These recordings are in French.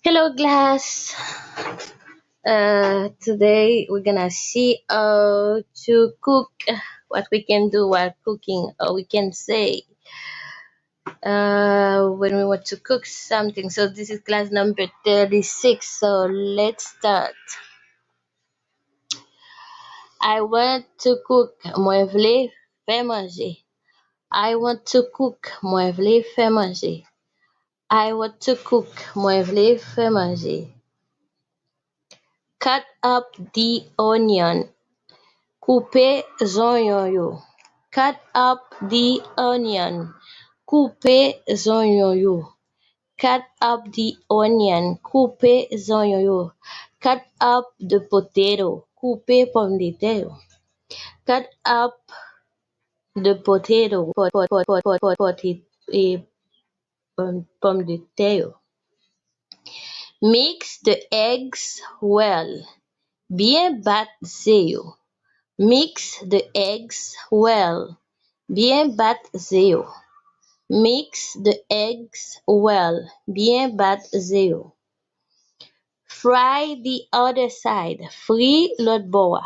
Hello class. Today we're gonna see how to cook, what we can do while cooking, or we can say when we want to cook something. So this is class number 36. So let's start. I want to cook. Moi vle faire manger. I want to cook. Moi vle faire manger. I want to cook. Moi vle faire manger. Cut up the onion. Couper oignons yo. Cut up the onion. Couper oignons yo. Cut up the onion. Couper oignons yo. Cut up the potato. Couper pomme de terre. Cut up the potato. Pomme de terre. Mix the eggs well. Bien battre yo. Mix the eggs well. Bien battre yo. Mix the eggs well. Bien battre yo. Fry the other side. Fry l'autre bord.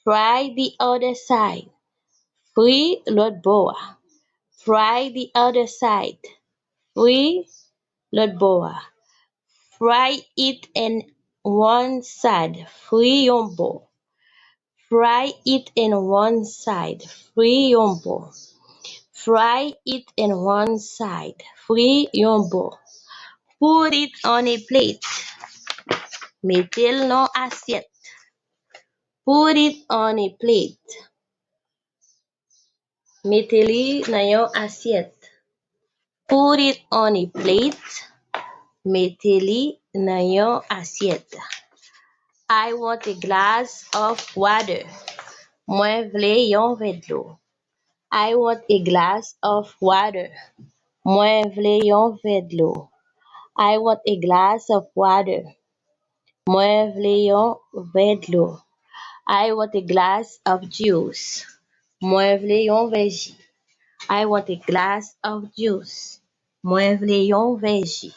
Fry the other side. Fry l'autre bord. Fry the other side. Fry l'autre bord. Fry it in one side. Fry yon bord. Fry it in one side. Fry yon bord. Fry it in one side. Fry yon bord. Put it on a plate. Mettez-le dans assiette. Put it on a plate. Mettez-le dans yon assiette. Put it on a plate. Mettez-le dans yon assiette. I want a glass of water. Moi vle yon verre d'eau. I want a glass of water. Moi vle yon verre d'eau. I want a glass of water. Moi vle yon verre d'eau. I want a glass of juice. Moi vle yon verre jus. I want a glass of juice. Moi vle yon verre jus.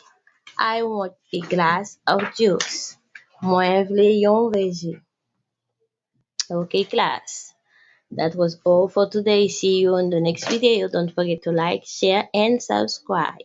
I want a glass of juice. Moi vle yon verre jus. Okay, class. That was all for today. See you in the next video. Don't forget to like, share, and subscribe.